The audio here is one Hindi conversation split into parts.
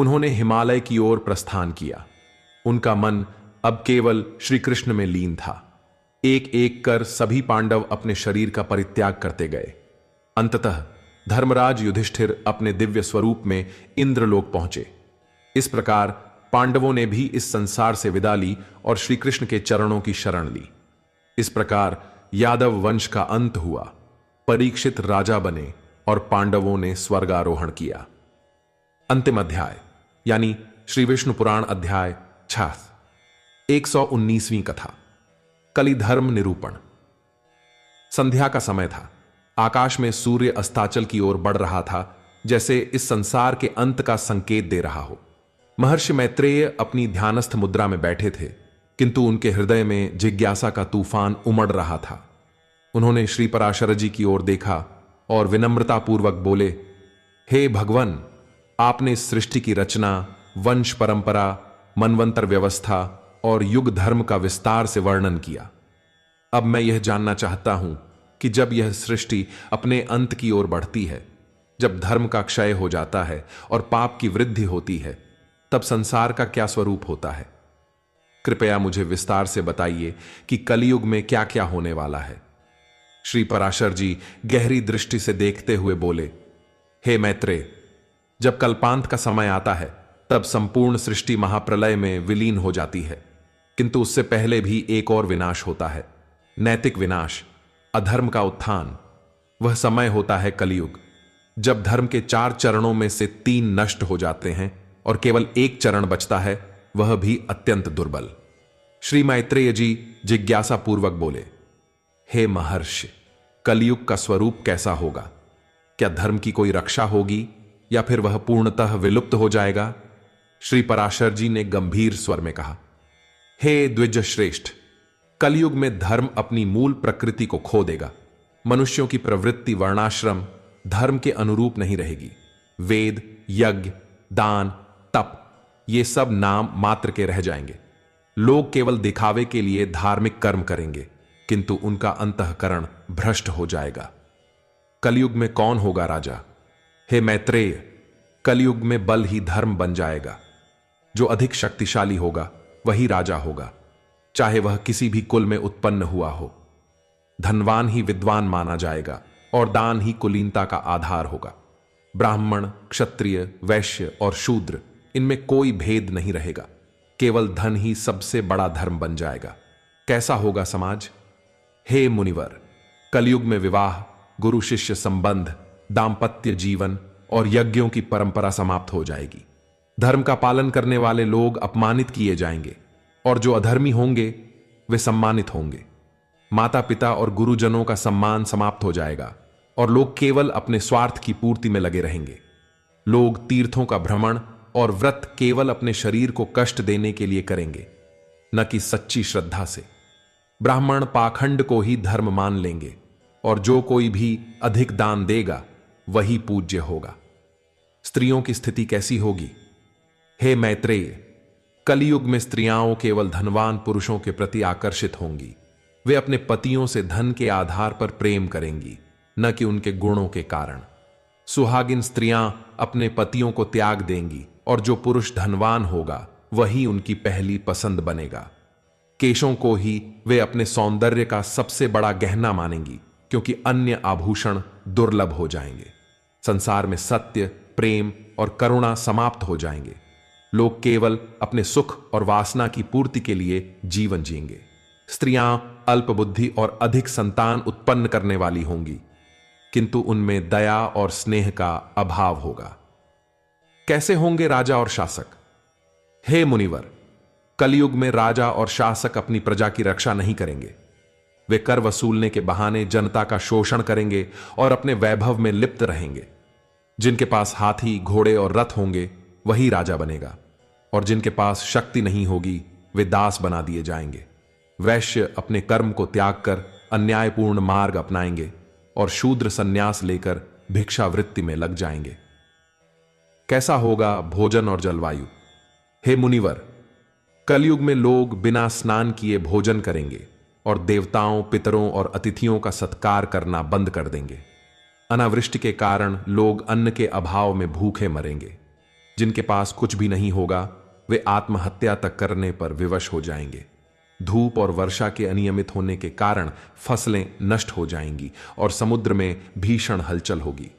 उन्होंने हिमालय की ओर प्रस्थान किया। उनका मन अब केवल श्री कृष्ण में लीन था। एक एक कर सभी पांडव अपने शरीर का परित्याग करते गए। अंततः धर्मराज युधिष्ठिर अपने दिव्य स्वरूप में इंद्रलोक पहुंचे। इस प्रकार पांडवों ने भी इस संसार से विदा ली और श्री कृष्ण के चरणों की शरण ली। इस प्रकार यादव वंश का अंत हुआ। परीक्षित राजा बने और पांडवों ने स्वर्गारोहण किया। अंतिम अध्याय यानी श्री विष्णु पुराण अध्याय 6। 119वीं कथा। कलिधर्म निरूपण। संध्या का समय था। आकाश में सूर्य अस्ताचल की ओर बढ़ रहा था, जैसे इस संसार के अंत का संकेत दे रहा हो। महर्षि मैत्रेय अपनी ध्यानस्थ मुद्रा में बैठे थे, किंतु उनके हृदय में जिज्ञासा का तूफान उमड़ रहा था। उन्होंने श्री पराशर जी की ओर देखा और विनम्रतापूर्वक बोले, हे भगवन, आपने सृष्टि की रचना, वंश परंपरा, मनवंतर व्यवस्था और युग धर्म का विस्तार से वर्णन किया। अब मैं यह जानना चाहता हूं कि जब यह सृष्टि अपने अंत की ओर बढ़ती है, जब धर्म का क्षय हो जाता है और पाप की वृद्धि होती है, तब संसार का क्या स्वरूप होता है? कृपया मुझे विस्तार से बताइए कि कलियुग में क्या क्या होने वाला है। श्री पराशर जी गहरी दृष्टि से देखते हुए बोले, हे मैत्रेय, जब कल्पांत का समय आता है तब संपूर्ण सृष्टि महाप्रलय में विलीन हो जाती है, किंतु उससे पहले भी एक और विनाश होता है, नैतिक विनाश, अधर्म का उत्थान। वह समय होता है कलियुग, जब धर्म के 4 चरणों में से 3 नष्ट हो जाते हैं और केवल एक चरण बचता है, वह भी अत्यंत दुर्बल। श्री मैत्रेय जी जिज्ञासा पूर्वक बोले, हे महर्षि, कलियुग का स्वरूप कैसा होगा? क्या धर्म की कोई रक्षा होगी या फिर वह पूर्णतः विलुप्त हो जाएगा? श्री पराशर जी ने गंभीर स्वर में कहा, हे द्विज श्रेष्ठ, कलियुग में धर्म अपनी मूल प्रकृति को खो देगा। मनुष्यों की प्रवृत्ति वर्णाश्रम धर्म के अनुरूप नहीं रहेगी। वेद, यज्ञ, दान, तप, ये सब नाम मात्र के रह जाएंगे। लोग केवल दिखावे के लिए धार्मिक कर्म करेंगे, किंतु उनका अंतःकरण भ्रष्ट हो जाएगा। कलियुग में कौन होगा राजा? हे मैत्रेय, कलियुग में बल ही धर्म बन जाएगा। जो अधिक शक्तिशाली होगा वही राजा होगा, चाहे वह किसी भी कुल में उत्पन्न हुआ हो। धनवान ही विद्वान माना जाएगा और दान ही कुलीनता का आधार होगा। ब्राह्मण, क्षत्रिय, वैश्य और शूद्र, इनमें कोई भेद नहीं रहेगा। केवल धन ही सबसे बड़ा धर्म बन जाएगा। कैसा होगा समाज? हे मुनिवर, कलियुग में विवाह, गुरु शिष्य संबंध, दाम्पत्य जीवन और यज्ञों की परंपरा समाप्त हो जाएगी। धर्म का पालन करने वाले लोग अपमानित किए जाएंगे और जो अधर्मी होंगे वे सम्मानित होंगे। माता पिता और गुरुजनों का सम्मान समाप्त हो जाएगा और लोग केवल अपने स्वार्थ की पूर्ति में लगे रहेंगे। लोग तीर्थों का भ्रमण और व्रत केवल अपने शरीर को कष्ट देने के लिए करेंगे, न कि सच्ची श्रद्धा से। ब्राह्मण पाखंड को ही धर्म मान लेंगे और जो कोई भी अधिक दान देगा वही पूज्य होगा। स्त्रियों की स्थिति कैसी होगी? हे मैत्रेय, कलियुग में स्त्रियां केवल धनवान पुरुषों के प्रति आकर्षित होंगी। वे अपने पतियों से धन के आधार पर प्रेम करेंगी, न कि उनके गुणों के कारण। सुहागिन स्त्रियां अपने पतियों को त्याग देंगी और जो पुरुष धनवान होगा वही उनकी पहली पसंद बनेगा। केशों को ही वे अपने सौंदर्य का सबसे बड़ा गहना मानेंगी, क्योंकि अन्य आभूषण दुर्लभ हो जाएंगे। संसार में सत्य, प्रेम और करुणा समाप्त हो जाएंगे। लोग केवल अपने सुख और वासना की पूर्ति के लिए जीवन जिएंगे। स्त्रियां अल्प बुद्धि और अधिक संतान उत्पन्न करने वाली होंगी, किंतु उनमें दया और स्नेह का अभाव होगा। कैसे होंगे राजा और शासक? हे मुनिवर, कलियुग में राजा और शासक अपनी प्रजा की रक्षा नहीं करेंगे। वे कर वसूलने के बहाने जनता का शोषण करेंगे और अपने वैभव में लिप्त रहेंगे। जिनके पास हाथी, घोड़े और रथ होंगे वही राजा बनेगा, और जिनके पास शक्ति नहीं होगी वे दास बना दिए जाएंगे। वैश्य अपने कर्म को त्याग कर अन्यायपूर्ण मार्ग अपनाएंगे और शूद्र संन्यास लेकर भिक्षावृत्ति में लग जाएंगे। कैसा होगा भोजन और जलवायु? हे मुनिवर, कलयुग में लोग बिना स्नान किए भोजन करेंगे और देवताओं, पितरों और अतिथियों का सत्कार करना बंद कर देंगे। अनावृष्टि के कारण लोग अन्न के अभाव में भूखे मरेंगे। जिनके पास कुछ भी नहीं होगा वे आत्महत्या तक करने पर विवश हो जाएंगे। धूप और वर्षा के अनियमित होने के कारण फसलें नष्ट हो जाएंगी और समुद्र में भीषण हलचल होगी।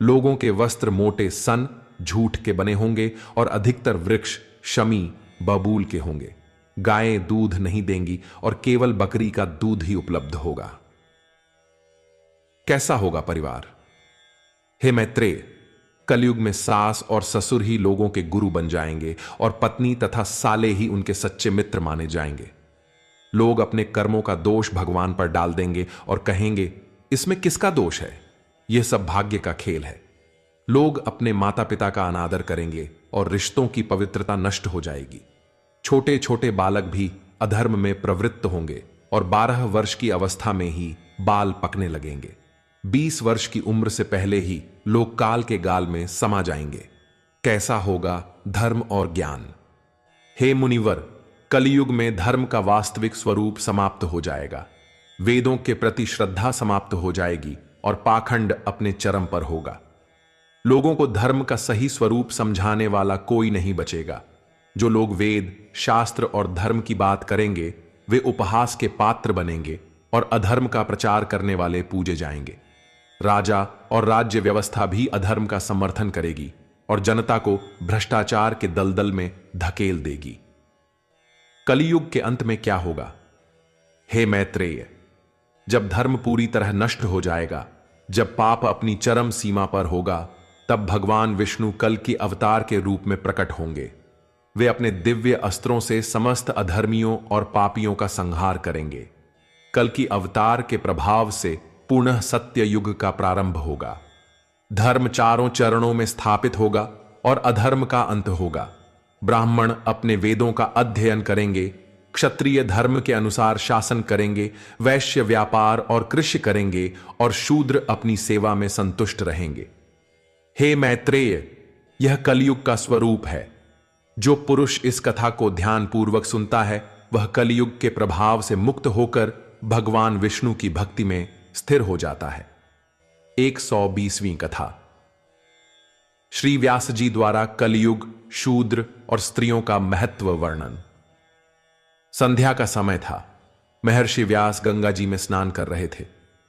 लोगों के वस्त्र मोटे सन झूठ के बने होंगे और अधिकतर वृक्ष शमी बबूल के होंगे। गायें दूध नहीं देंगी और केवल बकरी का दूध ही उपलब्ध होगा। कैसा होगा परिवार? हे मैत्रेय, कलयुग में सास और ससुर ही लोगों के गुरु बन जाएंगे और पत्नी तथा साले ही उनके सच्चे मित्र माने जाएंगे। लोग अपने कर्मों का दोष भगवान पर डाल देंगे और कहेंगे, इसमें किसका दोष है? यह सब भाग्य का खेल है। लोग अपने माता पिता का अनादर करेंगे और रिश्तों की पवित्रता नष्ट हो जाएगी। छोटे छोटे बालक भी अधर्म में प्रवृत्त होंगे और 12 वर्ष की अवस्था में ही बाल पकने लगेंगे। 20 वर्ष की उम्र से पहले ही लोग काल के गाल में समा जाएंगे। कैसा होगा धर्म और ज्ञान? हे मुनिवर, कलयुग में धर्म का वास्तविक स्वरूप समाप्त हो जाएगा। वेदों के प्रति श्रद्धा समाप्त हो जाएगी और पाखंड अपने चरम पर होगा। लोगों को धर्म का सही स्वरूप समझाने वाला कोई नहीं बचेगा। जो लोग वेद, शास्त्र और धर्म की बात करेंगे वे उपहास के पात्र बनेंगे और अधर्म का प्रचार करने वाले पूजे जाएंगे। राजा और राज्य व्यवस्था भी अधर्म का समर्थन करेगी और जनता को भ्रष्टाचार के दलदल में धकेल देगी। कलयुग के अंत में क्या होगा? हे मैत्रेय, जब धर्म पूरी तरह नष्ट हो जाएगा, जब पाप अपनी चरम सीमा पर होगा, तब भगवान विष्णु कल की अवतार के रूप में प्रकट होंगे। वे अपने दिव्य अस्त्रों से समस्त अधर्मियों और पापियों का संहार करेंगे। कल की अवतार के प्रभाव से पुनः सत्य युग का प्रारंभ होगा। धर्म चारों चरणों में स्थापित होगा और अधर्म का अंत होगा। ब्राह्मण अपने वेदों का अध्ययन करेंगे, क्षत्रिय धर्म के अनुसार शासन करेंगे, वैश्य व्यापार और कृषि करेंगे और शूद्र अपनी सेवा में संतुष्ट रहेंगे। हे मैत्रेय, यह कलयुग का स्वरूप है। जो पुरुष इस कथा को ध्यानपूर्वक सुनता है वह कलयुग के प्रभाव से मुक्त होकर भगवान विष्णु की भक्ति में स्थिर हो जाता है। 120वीं कथा। श्री व्यास जी द्वारा कलयुग, शूद्र और स्त्रियों का महत्व वर्णन। संध्या का समय था। महर्षि व्यास गंगा जी में स्नान कर रहे थे।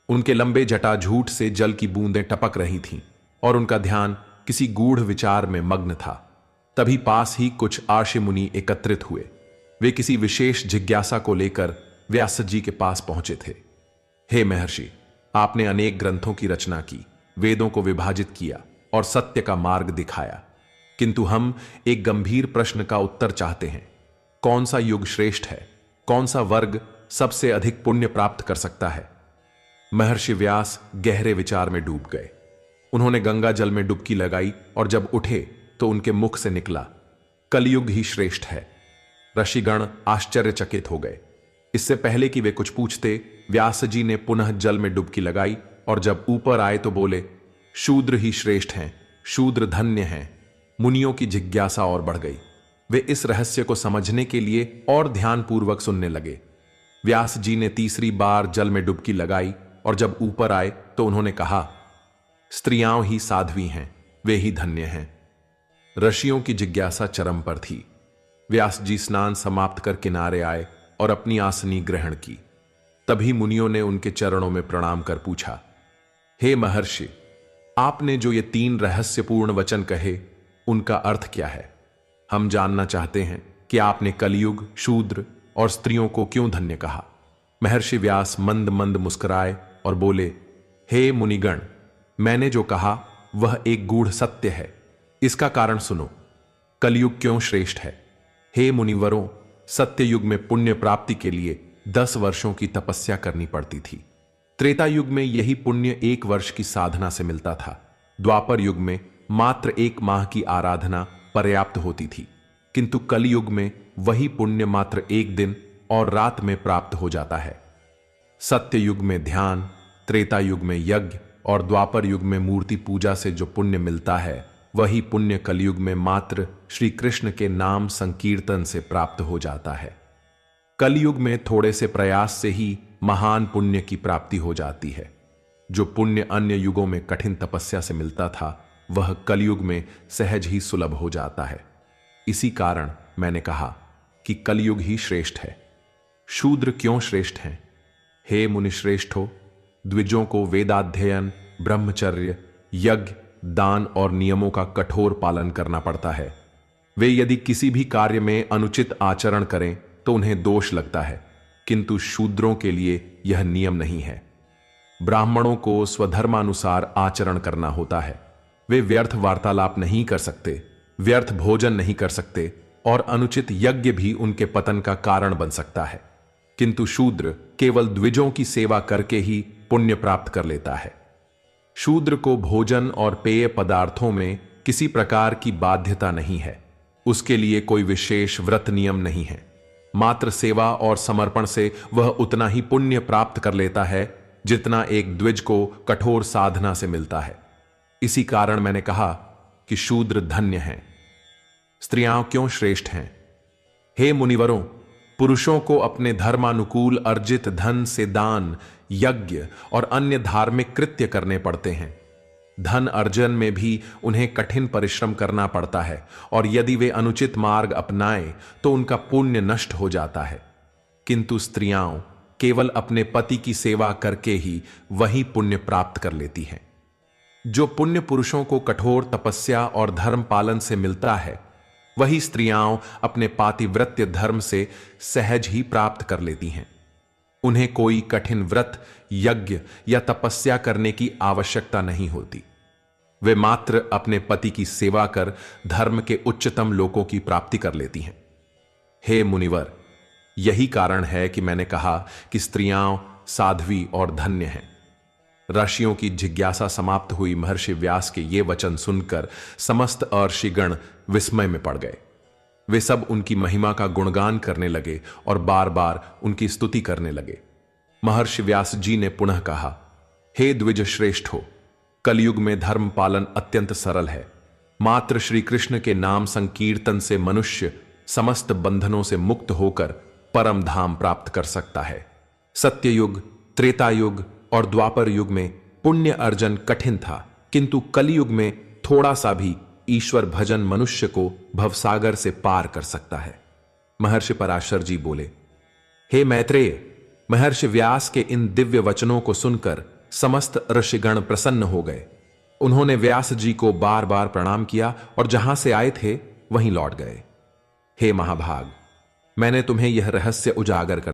उनके लंबे जटाजूट से जल की बूंदें टपक रही थीं और उनका ध्यान किसी गूढ़ विचार में मग्न था। तभी पास ही कुछ आर्षि मुनि एकत्रित हुए। वे किसी विशेष जिज्ञासा को लेकर व्यास जी के पास पहुंचे थे। हे महर्षि, आपने अनेक ग्रंथों की रचना की, वेदों को विभाजित किया और सत्य का मार्ग दिखाया, किंतु हम एक गंभीर प्रश्न का उत्तर चाहते हैं। कौन सा युग श्रेष्ठ है? कौन सा वर्ग सबसे अधिक पुण्य प्राप्त कर सकता है? महर्षि व्यास गहरे विचार में डूब गए। उन्होंने गंगा जल में डुबकी लगाई और जब उठे तो उनके मुख से निकला, कलयुग ही श्रेष्ठ है। ऋषिगण आश्चर्यचकित हो गए। इससे पहले कि वे कुछ पूछते, व्यास जी ने पुनः जल में डुबकी लगाई और जब ऊपर आए तो बोले, शूद्र ही श्रेष्ठ हैं, शूद्र धन्य हैं। मुनियों की जिज्ञासा और बढ़ गई। वे इस रहस्य को समझने के लिए और ध्यानपूर्वक सुनने लगे। व्यास जी ने तीसरी बार जल में डुबकी लगाई और जब ऊपर आए तो उन्होंने कहा, स्त्रियां ही साध्वी हैं, वे ही धन्य हैं। ऋषियों की जिज्ञासा चरम पर थी। व्यास जी स्नान समाप्त कर किनारे आए और अपनी आसनी ग्रहण की। तभी मुनियों ने उनके चरणों में प्रणाम कर पूछा, हे महर्षि, आपने जो ये 3 रहस्यपूर्ण वचन कहे उनका अर्थ क्या है? हम जानना चाहते हैं कि आपने कलयुग, शूद्र और स्त्रियों को क्यों धन्य कहा। महर्षि व्यास मंद मंद मुस्कुराए और बोले, हे मुनिगण, मैंने जो कहा वह एक गूढ़ सत्य है। इसका कारण सुनो। कलयुग क्यों श्रेष्ठ है? हे मुनिवरों, सत्य युग में पुण्य प्राप्ति के लिए 10 वर्षों की तपस्या करनी पड़ती थी। त्रेता युग में यही पुण्य 1 वर्ष की साधना से मिलता था। द्वापर युग में मात्र 1 माह की आराधना पर्याप्त होती थी, किंतु कलयुग में वही पुण्य मात्र 1 दिन और रात में प्राप्त हो जाता है। सत्य युग में ध्यान, त्रेता युग में यज्ञ और द्वापर युग में मूर्ति पूजा से जो पुण्य मिलता है वही पुण्य कलयुग में मात्र श्री कृष्ण के नाम संकीर्तन से प्राप्त हो जाता है। कलयुग में थोड़े से प्रयास से ही महान पुण्य की प्राप्ति हो जाती है। जो पुण्य अन्य युगों में कठिन तपस्या से मिलता था वह कलयुग में सहज ही सुलभ हो जाता है। इसी कारण मैंने कहा कि कलयुग ही श्रेष्ठ है। शूद्र क्यों श्रेष्ठ हैं? हे मुनिश्रेष्ठो, द्विजों को वेदाध्ययन, ब्रह्मचर्य, यज्ञ, दान और नियमों का कठोर पालन करना पड़ता है। वे यदि किसी भी कार्य में अनुचित आचरण करें तो उन्हें दोष लगता है, किंतु शूद्रों के लिए यह नियम नहीं है। ब्राह्मणों को स्वधर्मानुसार आचरण करना होता है। वे व्यर्थ वार्तालाप नहीं कर सकते, व्यर्थ भोजन नहीं कर सकते और अनुचित यज्ञ भी उनके पतन का कारण बन सकता है। किंतु शूद्र केवल द्विजों की सेवा करके ही पुण्य प्राप्त कर लेता है। शूद्र को भोजन और पेय पदार्थों में किसी प्रकार की बाध्यता नहीं है। उसके लिए कोई विशेष व्रत नियम नहीं है। मात्र सेवा और समर्पण से वह उतना ही पुण्य प्राप्त कर लेता है जितना एक द्विज को कठोर साधना से मिलता है। इसी कारण मैंने कहा कि शूद्र धन्य हैं। स्त्रियां क्यों श्रेष्ठ हैं? हे मुनिवरों, पुरुषों को अपने धर्मानुकूल अर्जित धन से दान, यज्ञ और अन्य धार्मिक कृत्य करने पड़ते हैं। धन अर्जन में भी उन्हें कठिन परिश्रम करना पड़ता है और यदि वे अनुचित मार्ग अपनाएं तो उनका पुण्य नष्ट हो जाता है। किंतु स्त्रियां केवल अपने पति की सेवा करके ही वही पुण्य प्राप्त कर लेती हैं। जो पुण्य पुरुषों को कठोर तपस्या और धर्म पालन से मिलता है, वही स्त्रियां अपने पातिव्रत्य धर्म से सहज ही प्राप्त कर लेती हैं। उन्हें कोई कठिन व्रत, यज्ञ या तपस्या करने की आवश्यकता नहीं होती। वे मात्र अपने पति की सेवा कर धर्म के उच्चतम लोकों की प्राप्ति कर लेती हैं। हे मुनिवर, यही कारण है कि मैंने कहा कि स्त्रियां साध्वी और धन्य हैं। ऋषियों की जिज्ञासा समाप्त हुई। महर्षि व्यास के ये वचन सुनकर समस्त अर्षिगण विस्मय में पड़ गए। वे सब उनकी महिमा का गुणगान करने लगे और बार बार उनकी स्तुति करने लगे। महर्षि व्यास जी ने पुनः कहा, हे द्विज श्रेष्ठ हो, कलयुग में धर्म पालन अत्यंत सरल है। मात्र श्री कृष्ण के नाम संकीर्तन से मनुष्य समस्त बंधनों से मुक्त होकर परम धाम प्राप्त कर सकता है। सत्ययुग, त्रेता युग और द्वापर युग में पुण्य अर्जन कठिन था, किंतु कलयुग में थोड़ा सा भी ईश्वर भजन मनुष्य को भवसागर से पार कर सकता है। महर्षि पराशर जी बोले, हे मैत्रेय, महर्षि व्यास के इन दिव्य वचनों को सुनकर समस्त ऋषिगण प्रसन्न हो गए। उन्होंने व्यास जी को बार बार प्रणाम किया और जहां से आए थे वहीं लौट गए। हे महाभाग, मैंने तुम्हें यह रहस्य उजागर कर